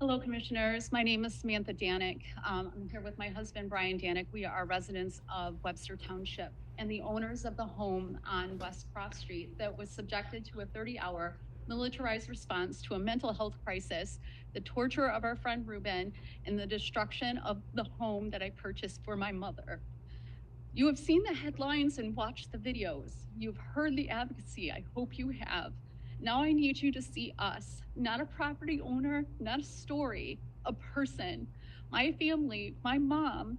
Hello, Commissioners. My name is Samantha Danek. I'm here with my husband, Bryan Danek. We are residents of Webster Township and the owners of the home on West Cross Street that was subjected to a 30-hour militarized response to a mental health crisis, the torture of our friend Ruben, and the destruction of the home that I purchased for my mother. You have seen the headlines and watched the videos. You've heard the advocacy. I hope you have. Now I need you to see us, not a property owner, not a story, a person. My family, my mom,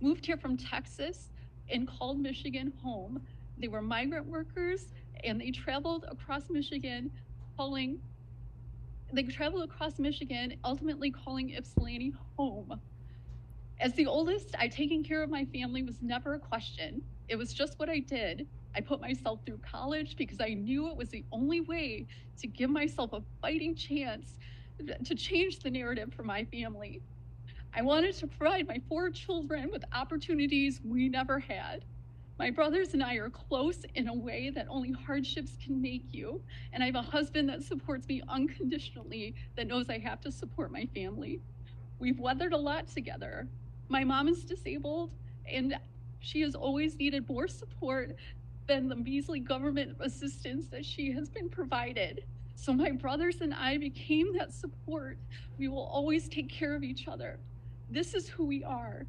moved here from Texas and called Michigan home. They were migrant workers and they traveled across Michigan ultimately calling Ypsilanti home. As the oldest, taking care of my family was never a question. It was just what I did. I put myself through college because I knew it was the only way to give myself a fighting chance to change the narrative for my family. I wanted to provide my 4 children with opportunities we never had. My brothers and I are close in a way that only hardships can make you, and I have a husband that supports me unconditionally, that knows I have to support my family. We've weathered a lot together. My mom is disabled, and she has always needed more support than the measly government assistance that she has been provided. So my brothers and I became that support. We will always take care of each other. This is who we are.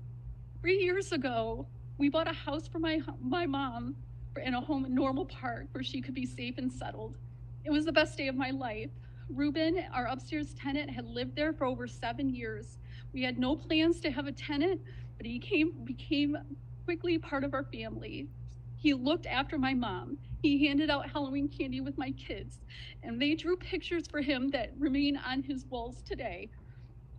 3 years ago, we bought a house for my mom in a home in Normal Park where she could be safe and settled. It was the best day of my life. Ruben, our upstairs tenant, had lived there for over 7 years. We had no plans to have a tenant, but he became quickly part of our family. He looked after my mom. He handed out Halloween candy with my kids, and they drew pictures for him that remain on his walls today.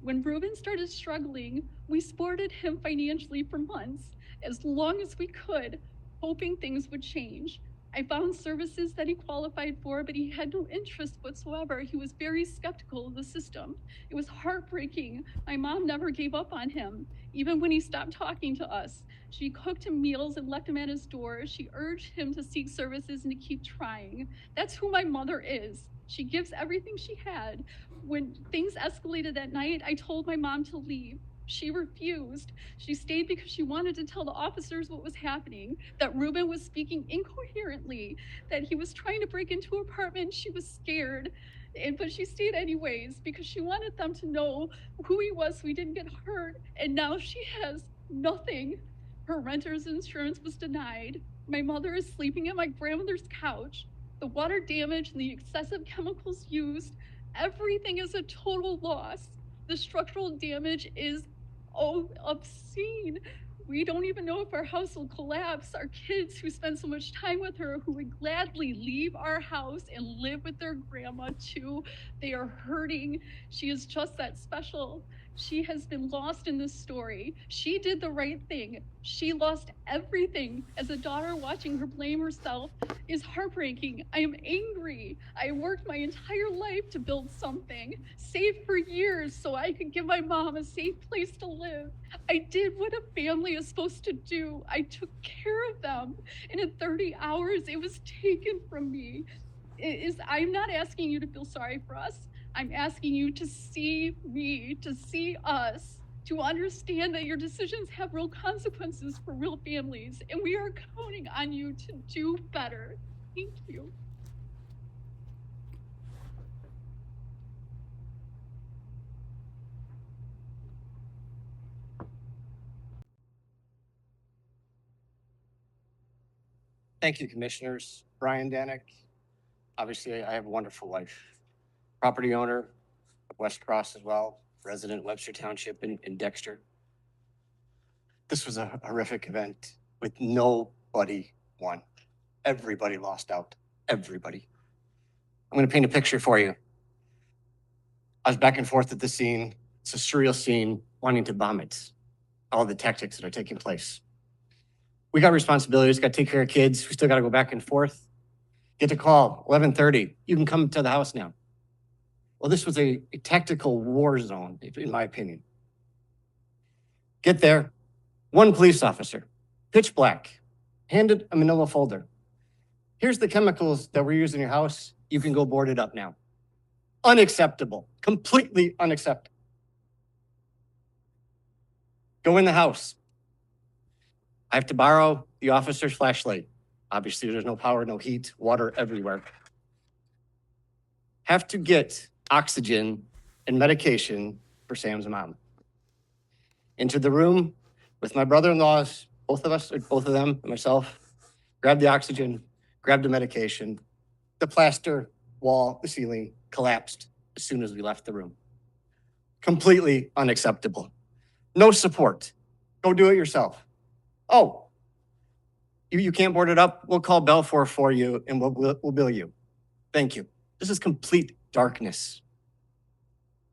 When Ruben started struggling, we supported him financially for months, as long as we could, hoping things would change. I found services that he qualified for, but he had no interest whatsoever. He was very skeptical of the system. It was heartbreaking. My mom never gave up on him, even when he stopped talking to us. She cooked him meals and left him at his door. She urged him to seek services and to keep trying. That's who my mother is. She gives everything she had. When things escalated that night, I told my mom to leave. She refused. She stayed because she wanted to tell the officers what was happening, that Ruben was speaking incoherently, that he was trying to break into her apartment. She was scared, but she stayed anyways because she wanted them to know who he was so he didn't get hurt. And now she has nothing. Her renter's insurance was denied. My mother is sleeping at my grandmother's couch. The water damage and the excessive chemicals used, everything is a total loss. The structural damage is obscene. We don't even know if our house will collapse. Our kids who spend so much time with her, who would gladly leave our house and live with their grandma too, they are hurting. She is just that special. She has been lost in this story. She did the right thing. She lost everything. As a daughter, watching her blame herself is heartbreaking. I am angry. I worked my entire life to build something, saved for years so I could give my mom a safe place to live. I did what a family is supposed to do. I took care of them. And in 30 hours, it was taken from me. I'm not asking you to feel sorry for us. I'm asking you to see me, to see us, to understand that your decisions have real consequences for real families, and we are counting on you to do better. Thank you. Thank you, Commissioners. Bryan Danek. Obviously, I have a wonderful wife. Property owner of West Cross as well, resident of Webster Township in Dexter. This was a horrific event with nobody won. Everybody lost out. Everybody. I'm going to paint a picture for you. I was back and forth at the scene. It's a surreal scene, wanting to vomit all the tactics that are taking place. We got responsibilities, got to take care of kids. We still got to go back and forth. Get a call, 11:30. You can come to the house now. Well, this was a tactical war zone, in my opinion. Get there, one police officer, pitch black, handed a manila folder. Here's the chemicals that we're using in your house. You can go board it up now. Unacceptable, completely unacceptable. Go in the house. I have to borrow the officer's flashlight. Obviously, there's no power, no heat, water everywhere. Have to get oxygen and medication for Sam's mom. Into the room with my brother-in-laws, both of them, and myself, grab the oxygen, grab the medication. The plaster, wall, the ceiling collapsed as soon as we left the room. Completely unacceptable. No support. Go do it yourself. Oh, you can't board it up? We'll call Belfour for you and we'll bill you. Thank you. This is complete darkness.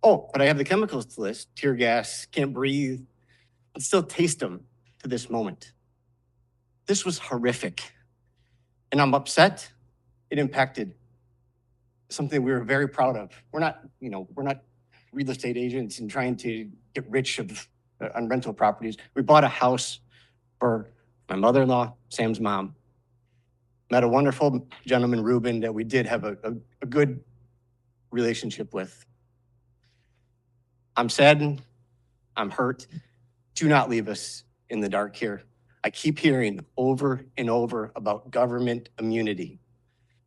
Oh, but I have the chemicals list, tear gas, can't breathe, and still taste them to this moment. This was horrific. And I'm upset. It impacted something we were very proud of. We're not real estate agents and trying to get rich on rental properties. We bought a house for my mother-in-law, Sam's mom. Met a wonderful gentleman, Ruben, that we did have a good relationship with. I'm saddened. I'm hurt. Do not leave us in the dark here. I keep hearing over and over about government immunity,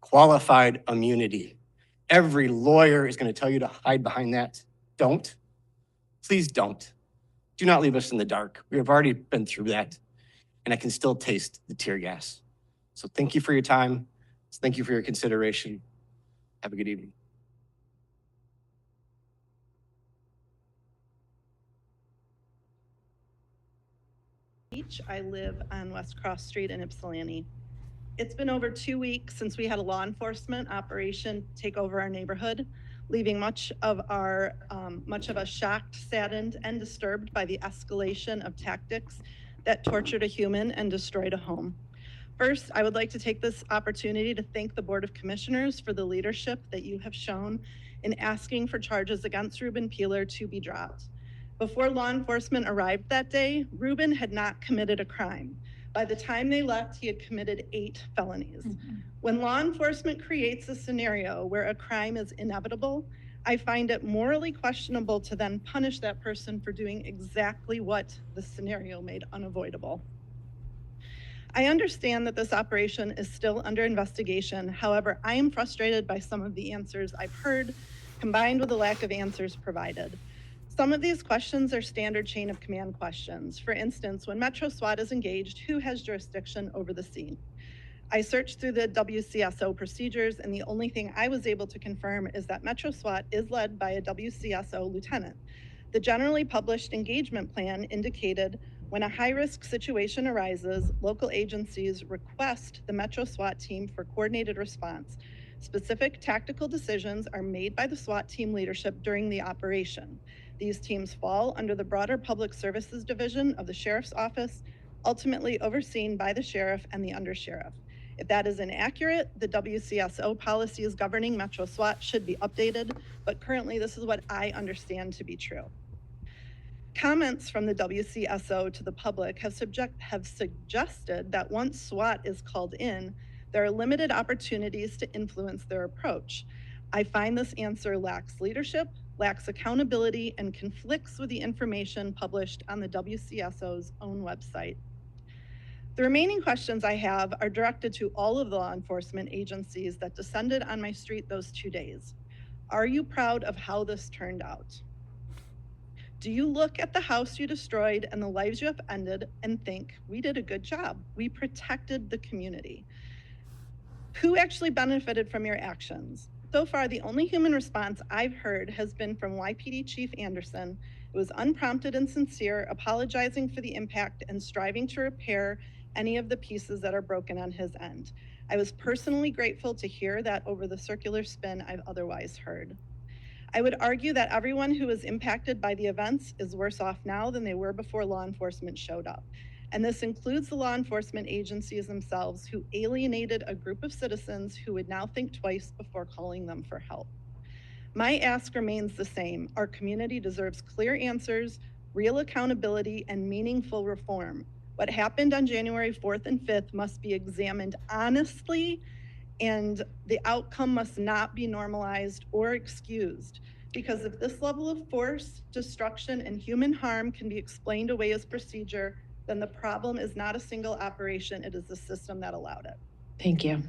qualified immunity. Every lawyer is going to tell you to hide behind that. Don't. Please don't. Do not leave us in the dark. We have already been through that, and I can still taste the tear gas. So thank you for your time. Thank you for your consideration. Have a good evening. Keech. I live on West Cross Street in Ypsilanti. It's been over 2 weeks since we had a law enforcement operation take over our neighborhood, leaving much of us shocked, saddened, and disturbed by the escalation of tactics that tortured a human and destroyed a home. First, I would like to take this opportunity to thank the Board of Commissioners for the leadership that you have shown in asking for charges against Ruben Peeler to be dropped. Before law enforcement arrived that day, Ruben had not committed a crime. By the time they left, he had committed 8 felonies. When law enforcement creates a scenario where a crime is inevitable, I find it morally questionable to then punish that person for doing exactly what the scenario made unavoidable. I understand that this operation is still under investigation. However, I am frustrated by some of the answers I've heard, combined with the lack of answers provided. Some of these questions are standard chain of command questions. For instance, when Metro SWAT is engaged, who has jurisdiction over the scene? I searched through the WCSO procedures, and the only thing I was able to confirm is that Metro SWAT is led by a WCSO lieutenant. The generally published engagement plan indicated when a high-risk situation arises, local agencies request the Metro SWAT team for coordinated response. Specific tactical decisions are made by the SWAT team leadership during the operation. These teams fall under the broader Public Services Division of the Sheriff's Office, ultimately overseen by the sheriff and the undersheriff. If that is inaccurate, the WCSO policies governing Metro SWAT should be updated, but currently this is what I understand to be true. Comments from the WCSO to the public have suggested that once SWAT is called in, there are limited opportunities to influence their approach. I find this answer lacks leadership, lacks accountability, and conflicts with the information published on the WCSO's own website. The remaining questions I have are directed to all of the law enforcement agencies that descended on my street those 2 days. Are you proud of how this turned out? Do you look at the house you destroyed and the lives you have ended and think, we did a good job, we protected the community? Who actually benefited from your actions? So far, the only human response I've heard has been from YPD Chief Anderson. It was unprompted and sincere, apologizing for the impact and striving to repair any of the pieces that are broken on his end. I was personally grateful to hear that over the circular spin I've otherwise heard. I would argue that everyone who was impacted by the events is worse off now than they were before law enforcement showed up. And this includes the law enforcement agencies themselves who alienated a group of citizens who would now think twice before calling them for help. My ask remains the same. Our community deserves clear answers, real accountability, and meaningful reform. What happened on January 4th and 5th must be examined honestly, and the outcome must not be normalized or excused. Because if this level of force, destruction, and human harm can be explained away as procedure, then the problem is not a single operation, it is the system that allowed it. Thank you.